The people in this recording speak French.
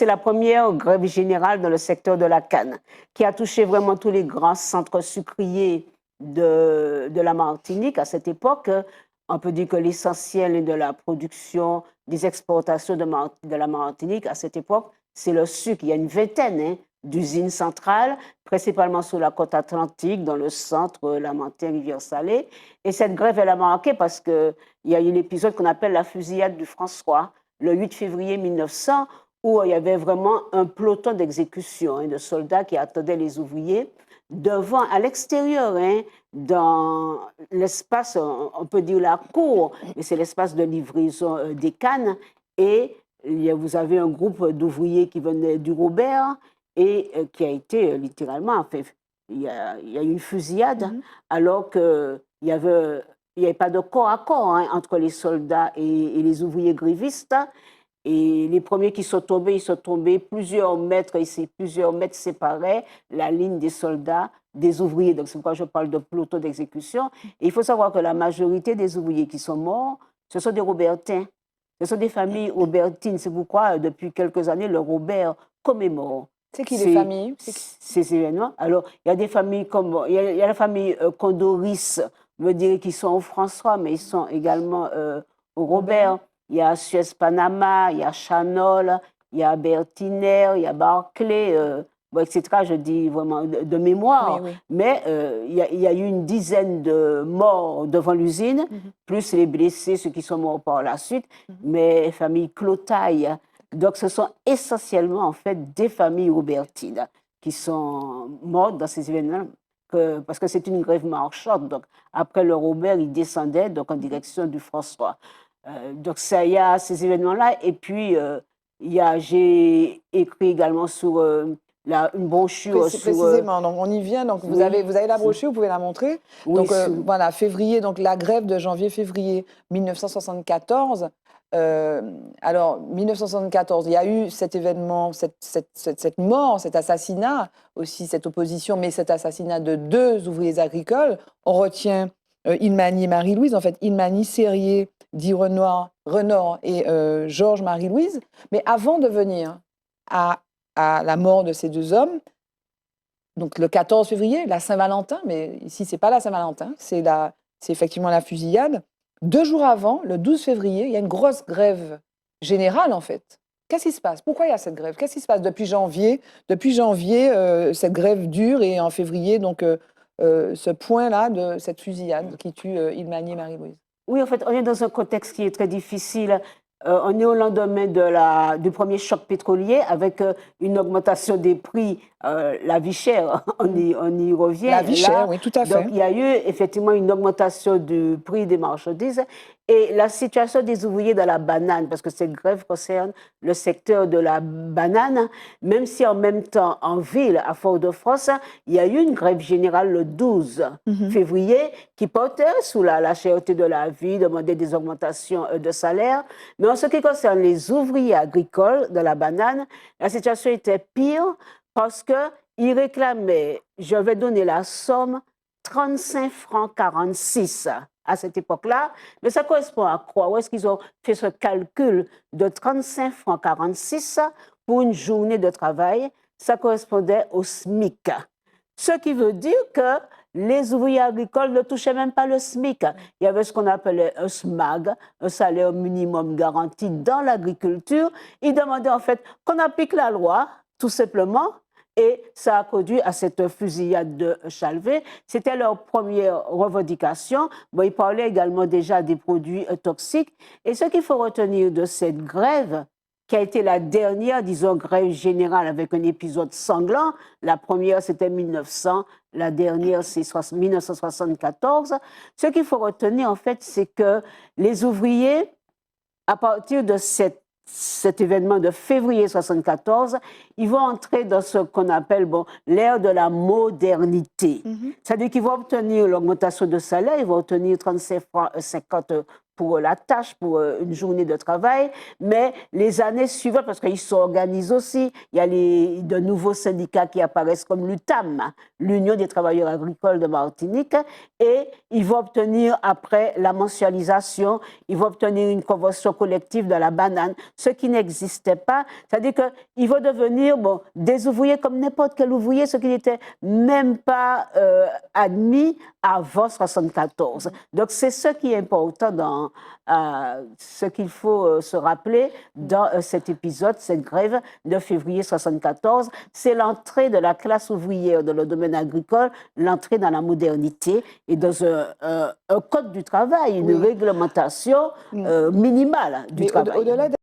C'est la première grève générale dans le secteur de la canne, qui a touché vraiment tous les grands centres sucriers de la Martinique à cette époque. On peut dire que l'essentiel de la production, des exportations de la Martinique à cette époque, c'est le sucre. Il y a une vingtaine d'usines centrales, principalement sur la côte atlantique, dans le centre, la Martinique, Rivière-Salée. Et cette grève, elle a marqué parce qu'il y a eu l'épisode qu'on appelle la fusillade du François, le 8 février 1900, où il y avait vraiment un peloton d'exécution de soldats qui attendaient les ouvriers devant, à l'extérieur, dans l'espace, on peut dire la cour, mais c'est l'espace de livraison des cannes. Et vous avez un groupe d'ouvriers qui venaient du Robert et qui a été littéralement, en fait, il y a eu une fusillade, alors qu'il n'y avait pas de corps à corps entre les soldats et les ouvriers grévistes. Et les premiers qui sont tombés, ils sont tombés plusieurs mètres, et ces plusieurs mètres séparaient la ligne des soldats des ouvriers. Donc c'est pourquoi je parle de peloton d'exécution. Et il faut savoir que la majorité des ouvriers qui sont morts, ce sont des Robertins. Ce sont des familles robertines. C'est pourquoi, depuis quelques années, le Robert commémore. C'est qui les familles? Ces événements. Alors, il y a des familles comme... Il y a la famille Condoris, je dirais, qui sont au François, mais ils sont également au Robert. Il y a Suez Panama, il y a Chanol, il y a Bertiner, il y a Barclay, etc. Je dis vraiment de mémoire. Oui, oui. Mais il y a eu une dizaine de morts devant l'usine, plus les blessés, ceux qui sont morts par la suite. Mais famille Clotaille. Donc, ce sont essentiellement, en fait, des familles robertines qui sont mortes dans ces événements. Parce que c'est une grève marchande. Donc, après le Robert, il descendait donc, en direction du François. Donc, il y a ces événements-là. Et puis, j'ai écrit également sur une brochure. Précisément, donc on y vient. Donc, vous avez la brochure, vous pouvez la montrer. Oui, donc, voilà, février, donc la grève de janvier-février 1974. Alors, 1974, il y a eu cet événement, cette mort, cet assassinat, aussi cette opposition, mais cet assassinat de 2 ouvriers agricoles. On retient Ilmani et Marie-Louise. En fait, Ilmani Serrier, dit Renard et Georges Marie-Louise. Mais avant de venir à la mort de ces 2 hommes, donc le 14 février, la Saint-Valentin, mais ici, ce n'est pas la Saint-Valentin, c'est effectivement la fusillade. 2 jours avant, le 12 février, il y a une grosse grève générale, en fait. Qu'est-ce qui se passe? Pourquoi il y a cette grève? Qu'est-ce qui se passe depuis janvier? Depuis janvier, cette grève dure, et en février, donc, ce point-là de cette fusillade qui tue Ilmani et Marie-Louise. Oui, en fait, on est dans un contexte qui est très difficile. On est au lendemain du premier choc pétrolier avec une augmentation des prix, la vie chère, on y revient. La vie chère, oui, tout à fait. Donc, il y a eu effectivement une augmentation du prix des marchandises et la situation des ouvriers dans la banane, parce que cette grève concerne le secteur de la banane, même si en même temps, en ville, à Fort-de-France, il y a eu une grève générale le 12 février qui portait sous la cherté de la vie, demandait des augmentations de salaire. Mais en ce qui concerne les ouvriers agricoles de la banane, la situation était pire parce qu'ils réclamaient, je vais donner la somme, 35 francs 46 à cette époque-là. Mais ça correspond à quoi? Où est-ce qu'ils ont fait ce calcul de 35 francs 46 pour une journée de travail? Ça correspondait au SMIC. Ce qui veut dire que les ouvriers agricoles ne touchaient même pas le SMIC. Il y avait ce qu'on appelait un SMAG, un salaire minimum garanti dans l'agriculture. Ils demandaient en fait qu'on applique la loi, tout simplement, et ça a conduit à cette fusillade de Chalvet. C'était leur première revendication. Bon, ils parlaient également déjà des produits toxiques. Et ce qu'il faut retenir de cette grève, qui a été la dernière, disons, grève générale avec un épisode sanglant. La première, c'était 1900, la dernière, c'est 1974. Ce qu'il faut retenir, en fait, c'est que les ouvriers, à partir de cet événement de février 1974, ils vont entrer dans ce qu'on appelle l'ère de la modernité. C'est-à-dire qu'ils vont obtenir l'augmentation de salaire, ils vont obtenir 35 francs 50 pour la tâche, pour une journée de travail, mais les années suivantes, parce qu'ils s'organisent aussi, il y a de nouveaux syndicats qui apparaissent comme l'UTAM, l'Union des travailleurs agricoles de Martinique, et ils vont obtenir, après la mensualisation, ils vont obtenir une convention collective de la banane, ce qui n'existait pas. C'est-à-dire qu'ils vont devenir des ouvriers comme n'importe quel ouvrier, ce qui n'était même pas admis avant 1974. Donc c'est ce qui est important dans ce qu'il faut se rappeler dans cet épisode, cette grève de février 1974. C'est l'entrée de la classe ouvrière dans le domaine agricole, l'entrée dans la modernité et dans un code du travail, une réglementation minimale du travail. Au-delà